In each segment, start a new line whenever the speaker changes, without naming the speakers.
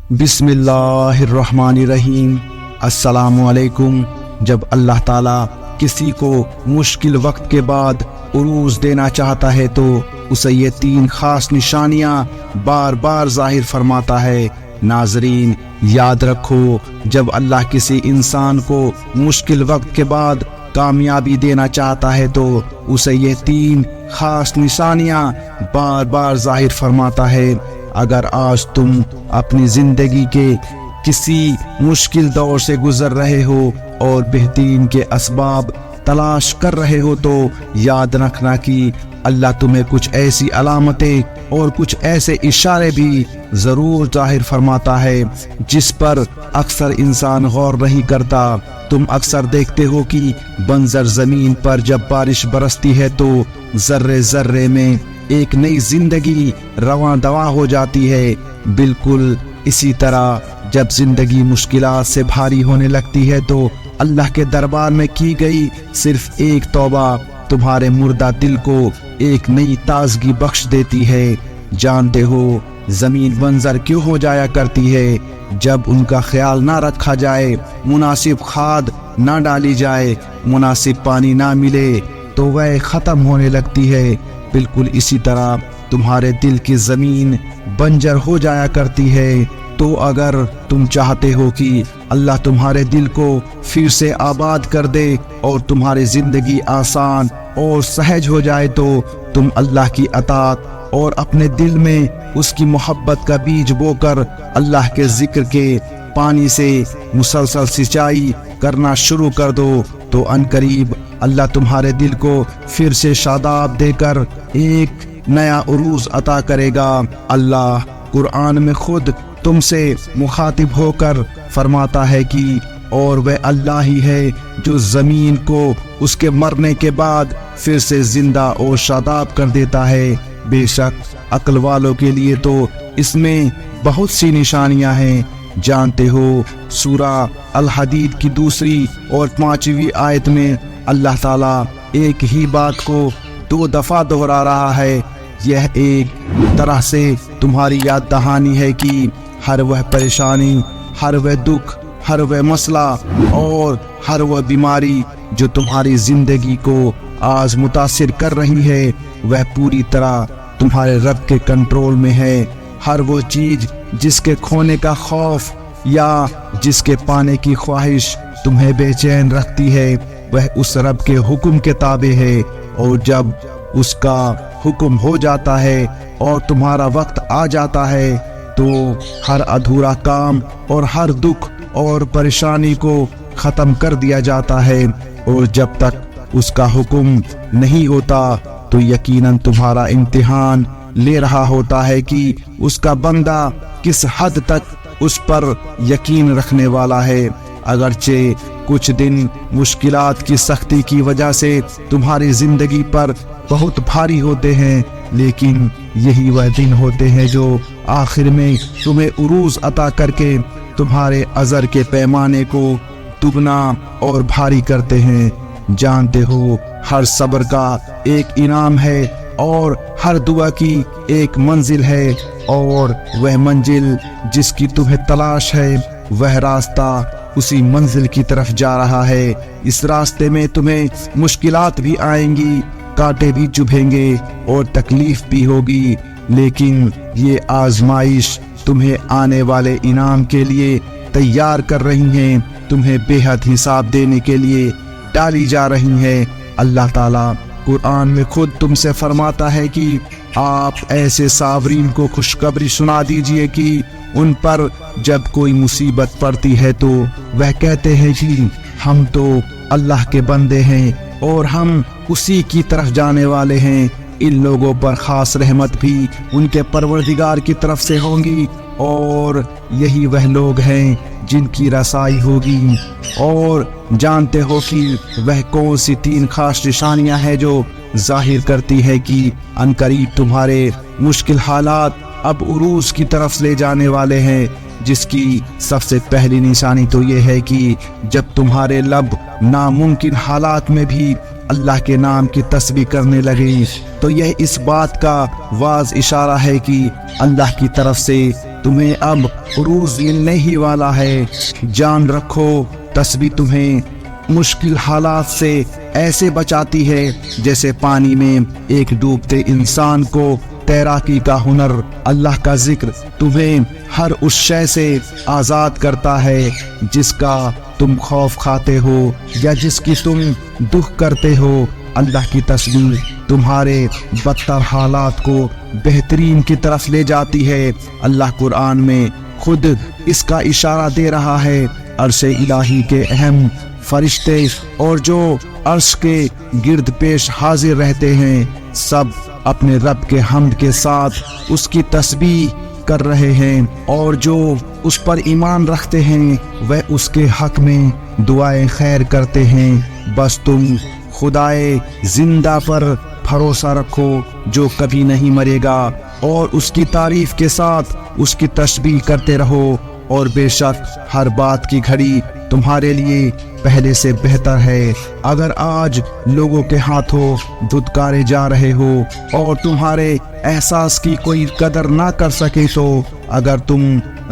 بسم اللہ الرحمن الرحیم۔ السلام علیکم۔ جب اللہ تعالیٰ کسی کو مشکل وقت کے بعد عروج دینا چاہتا ہے تو اسے یہ 3 خاص نشانیاں بار بار ظاہر فرماتا ہے۔ ناظرین یاد رکھو، جب اللہ کسی انسان کو مشکل وقت کے بعد کامیابی دینا چاہتا ہے تو اسے یہ 3 خاص نشانیاں بار بار ظاہر فرماتا ہے۔ اگر آج تم اپنی زندگی کے کسی مشکل دور سے گزر رہے ہو اور بہترین کے اسباب تلاش کر رہے ہو تو یاد رکھنا کہ اللہ تمہیں کچھ ایسی علامتیں اور کچھ ایسے اشارے بھی ضرور ظاہر فرماتا ہے جس پر اکثر انسان غور نہیں کرتا۔ تم اکثر دیکھتے ہو کہ بنجر زمین پر جب بارش برستی ہے تو ذرے ذرے میں ایک نئی زندگی رواں دواں ہو جاتی ہے۔ بالکل اسی طرح جب زندگی مشکلات سے بھاری ہونے لگتی ہے تو اللہ کے دربار میں کی گئی صرف ایک توبہ تمہارے مردہ دل کو ایک نئی تازگی بخش دیتی ہے۔ جانتے ہو زمین بنجر کیوں ہو جایا کرتی ہے؟ جب ان کا خیال نہ رکھا جائے، مناسب کھاد نہ ڈالی جائے، مناسب پانی نہ ملے تو وہ ختم ہونے لگتی ہے۔ بالکل اسی طرح تمہارے دل کی زمین بنجر ہو جایا کرتی ہے۔ تو اگر تم چاہتے ہو کہ اللہ تمہارے دل کو پھر سے آباد کر دے اور تمہاری زندگی آسان اور سہج ہو جائے تو تم اللہ کی اطاعت اور اپنے دل میں اس کی محبت کا بیج بو کر اللہ کے ذکر کے پانی سے مسلسل سینچائی کرنا شروع کر دو تو عنقریب اللہ تمہارے دل کو پھر سے شاداب دے کر ایک نیا عروج عطا کرے گا۔ اللہ قرآن میں خود تم سے مخاطب ہو کر فرماتا ہے کہ اور وہ اللہ ہی ہے جو زمین کو اس کے مرنے کے بعد پھر سے زندہ اور شاداب کر دیتا ہے۔ بے شک عقل والوں کے لیے تو اس میں بہت سی نشانیاں ہیں۔ جانتے ہو سورہ الحدید کی 2 اور 5 آیت میں اللہ تعالیٰ ایک ہی بات کو 2 دفعہ دہرا رہا ہے۔ یہ ایک طرح سے تمہاری یاد دہانی ہے کہ ہر وہ پریشانی، ہر وہ دکھ، ہر وہ مسئلہ اور ہر وہ بیماری جو تمہاری زندگی کو آج متاثر کر رہی ہے وہ پوری طرح تمہارے رب کے کنٹرول میں ہے۔ ہر وہ چیز جس کے کھونے کا خوف یا جس کے پانے کی خواہش تمہیں بے چین رکھتی ہے وہ اس رب کے حکم کے تابع ہے، اور جب اس کا حکم ہو جاتا ہے اور تمہارا وقت آ جاتا ہے تو ہر ادھورا کام اور ہر دکھ اور پریشانی کو ختم کر دیا جاتا ہے، اور جب تک اس کا حکم نہیں ہوتا تو یقیناً تمہارا امتحان لے رہا ہوتا ہے کہ اس کا بندہ کس حد تک اس پر یقین رکھنے والا ہے۔ اگرچہ کچھ دن مشکلات کی سختی کی وجہ سے تمہاری زندگی پر بہت بھاری ہوتے ہیں، لیکن یہی وہ دن ہوتے ہیں جو آخر میں تمہیں عروج عطا کر کے تمہارے عذر کے پیمانے کو دگنا اور بھاری کرتے ہیں۔ جانتے ہو ہر صبر کا ایک انعام ہے اور ہر دعا کی ایک منزل ہے، اور وہ منزل جس کی تمہیں تلاش ہے وہ راستہ اسی منزل کی طرف جا رہا ہے۔ اس راستے میں تمہیں مشکلات بھی آئیں گی، کانٹے بھی چبھیں گے اور تکلیف بھی ہوگی، لیکن یہ آزمائش تمہیں آنے والے انعام کے لیے تیار کر رہی ہیں، تمہیں بے حد حساب دینے کے لیے ڈالی جا رہی ہیں۔ اللہ تعالیٰ قرآن میں خود تم سے فرماتا ہے کہ آپ ایسے صابرین کو خوشخبری سنا دیجئے کہ ان پر جب کوئی مصیبت پڑتی ہے تو وہ کہتے ہیں کہ ہم تو اللہ کے بندے ہیں اور ہم اسی کی طرف جانے والے ہیں۔ ان لوگوں پر خاص رحمت بھی ان کے پروردگار کی طرف سے ہوگی، اور یہی وہ لوگ ہیں جن کی رسائی ہوگی۔ اور جانتے ہو کہ وہ کون سی 3 خاص نشانیاں ہیں جو ظاہر کرتی ہے کہ عنقریب تمہارے مشکل حالات اب عروج کی طرف لے جانے والے ہیں؟ جس کی سب سے پہلی نشانی تو یہ ہے کہ جب تمہارے لب ناممکن حالات میں بھی اللہ کے نام کی تسبیح کرنے لگے تو یہ اس بات کا واضح اشارہ ہے کہ اللہ کی طرف سے تمہیں اب عروج ملنے ہی والا ہے۔ جان رکھو تسبیح تمہیں مشکل حالات سے ایسے بچاتی ہے جیسے پانی میں ایک ڈوبتے انسان کو تیراکی کا ہنر۔ اللہ کا ذکر تمہیں ہر اس شے سے آزاد کرتا ہے جس کا تم خوف کھاتے ہو یا جس کی تم دکھ کرتے ہو۔ اللہ کی تسبیح تمہارے بدتر حالات کو بہترین کی طرف لے جاتی ہے۔ اللہ قرآن میں خود اس کا اشارہ دے رہا ہے۔ عرش الہی کے اہم فرشتے اور جو عرش کے گرد پیش حاضر رہتے ہیں سب اپنے رب کے حمد کے ساتھ اس کی تسبیح کر رہے ہیں، اور جو اس پر ایمان رکھتے ہیں وہ اس کے حق میں دعائیں خیر کرتے ہیں۔ بس تم خدائے زندہ پر بھروسہ رکھو جو کبھی نہیں مرے گا، اور اس کی تعریف کے ساتھ اس کی تسبیح کرتے رہو، اور بے شک ہر بات کی گھڑی تمہارے لیے پہلے سے بہتر ہے۔ اگر آج لوگوں کے ہاتھوں دھتکارے جا رہے ہو اور تمہارے احساس کی کوئی قدر نہ کر سکے تو اگر تم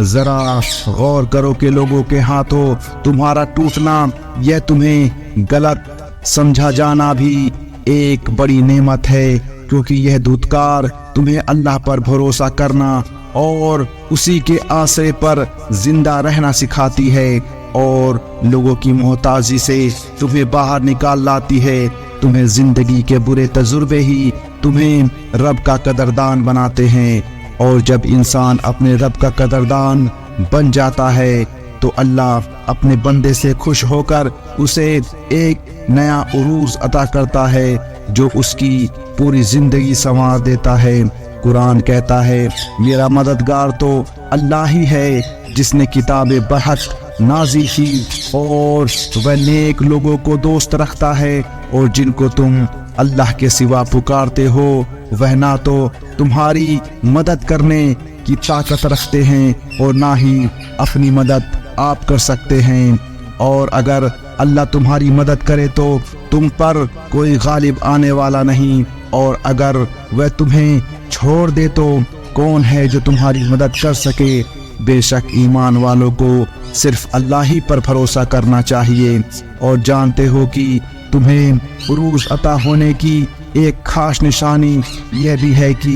ذرا غور کرو کہ لوگوں کے ہاتھوں تمہارا ٹوٹنا یا تمہیں غلط سمجھا جانا بھی ایک بڑی نعمت ہے، کیونکہ یہ دھتکار تمہیں اللہ پر بھروسہ کرنا اور اسی کے آسرے پر زندہ رہنا سکھاتی ہے، اور لوگوں کی محتاجی سے تمہیں باہر نکال لاتی ہے۔ تمہیں زندگی کے برے تجربے ہی تمہیں رب کا قدردان بناتے ہیں، اور جب انسان اپنے رب کا قدردان بن جاتا ہے تو اللہ اپنے بندے سے خوش ہو کر اسے ایک نیا عروج عطا کرتا ہے جو اس کی پوری زندگی سنوار دیتا ہے۔ قرآن کہتا ہے میرا مددگار تو اللہ ہی ہے جس نے کتاب برحق نازل کی، اور وہ نیک لوگوں کو دوست رکھتا ہے، اور جن کو تم اللہ کے سوا پکارتے ہو وہ نہ تو تمہاری مدد کرنے کی طاقت رکھتے ہیں اور نہ ہی اپنی مدد آپ کر سکتے ہیں، اور اگر اللہ تمہاری مدد کرے تو تم پر کوئی غالب آنے والا نہیں، اور اگر وہ تمہیں چھوڑ دے تو کون ہے جو تمہاری مدد کر سکے۔ بے شک ایمان والوں کو صرف اللہ ہی پر بھروسہ کرنا چاہیے، اور جانتے ہو کہ تمہیں عروج عطا ہونے کی ایک خاص نشانی یہ بھی ہے کہ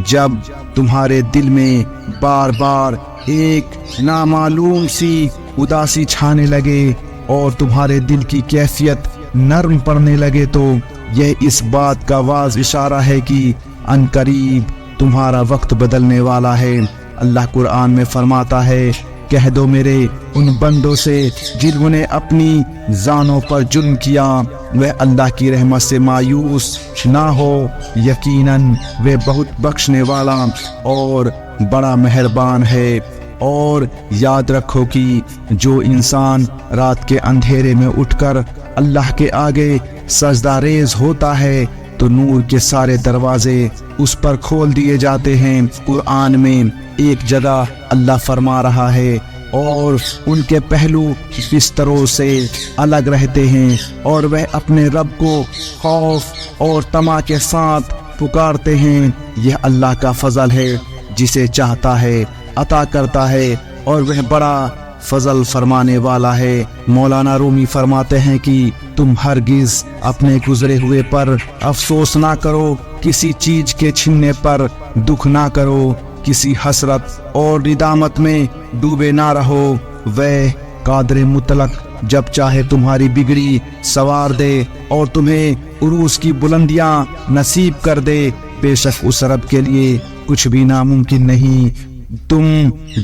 جب تمہارے دل میں بار بار ایک نامعلوم سی اداسی چھانے لگے اور تمہارے دل کی کیفیت نرم پڑنے لگے تو یہ اس بات کا واضح اشارہ ہے کہ ان قریب تمہارا وقت بدلنے والا ہے۔ اللہ قرآن میں فرماتا ہے کہہ دو میرے ان بندوں سے جنہوں نے اپنی جانوں پر جرم کیا وہ اللہ کی رحمت سے مایوس نہ ہو، یقیناً وہ بہت بخشنے والا اور بڑا مہربان ہے۔ اور یاد رکھو کہ جو انسان رات کے اندھیرے میں اٹھ کر اللہ کے آگے سجدہ ریز ہوتا ہے تو نور کے سارے دروازے اس پر کھول دیے جاتے ہیں۔ قرآن میں ایک جگہ اللہ فرما رہا ہے اور ان کے پہلو بستروں سے الگ رہتے ہیں اور وہ اپنے رب کو خوف اور طمع کے ساتھ پکارتے ہیں۔ یہ اللہ کا فضل ہے، جسے چاہتا ہے عطا کرتا ہے اور وہ بڑا فضل فرمانے والا ہے۔ مولانا رومی فرماتے ہیں کہ تم ہرگز اپنے گزرے ہوئے پر افسوس نہ کرو، کسی چیز کے چھننے پر دکھ نہ کرو، کسی حسرت اور ندامت میں ڈوبے نہ رہو۔ وہ قادر مطلق جب چاہے تمہاری بگڑی سوار دے اور تمہیں عروج کی بلندیاں نصیب کر دے۔ بے شک اس رب کے لیے کچھ بھی ناممکن نہیں۔ تم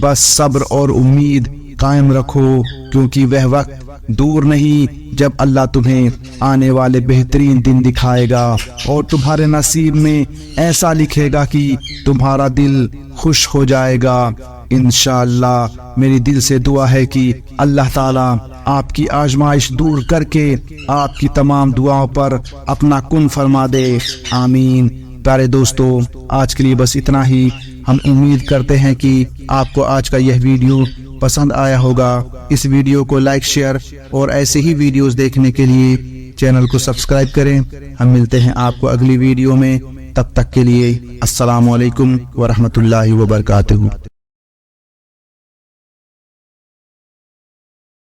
بس صبر اور امید قائم رکھو، کیونکہ وہ وقت دور نہیں جب اللہ تمہیں آنے والے بہترین دن دکھائے گا اور تمہارے نصیب میں ایسا لکھے گا کہ تمہارا دل خوش ہو جائے گا۔ انشاءاللہ میری دل سے دعا ہے کہ اللہ تعالیٰ آپ کی آزمائش دور کر کے آپ کی تمام دعاؤں پر اپنا کن فرما دے، آمین۔ پیارے دوستو، آج کے لیے بس اتنا ہی۔ ہم امید کرتے ہیں کہ آپ کو آج کا یہ ویڈیو پسند آیا ہوگا۔ اس ویڈیو کو لائک، شیئر اور ایسے ہی ویڈیوز دیکھنے کے لیے چینل کو سبسکرائب کریں۔ ہم ملتے ہیں آپ کو اگلی ویڈیو میں، تب تک کے لیے السلام علیکم ورحمۃ اللہ وبرکاتہ۔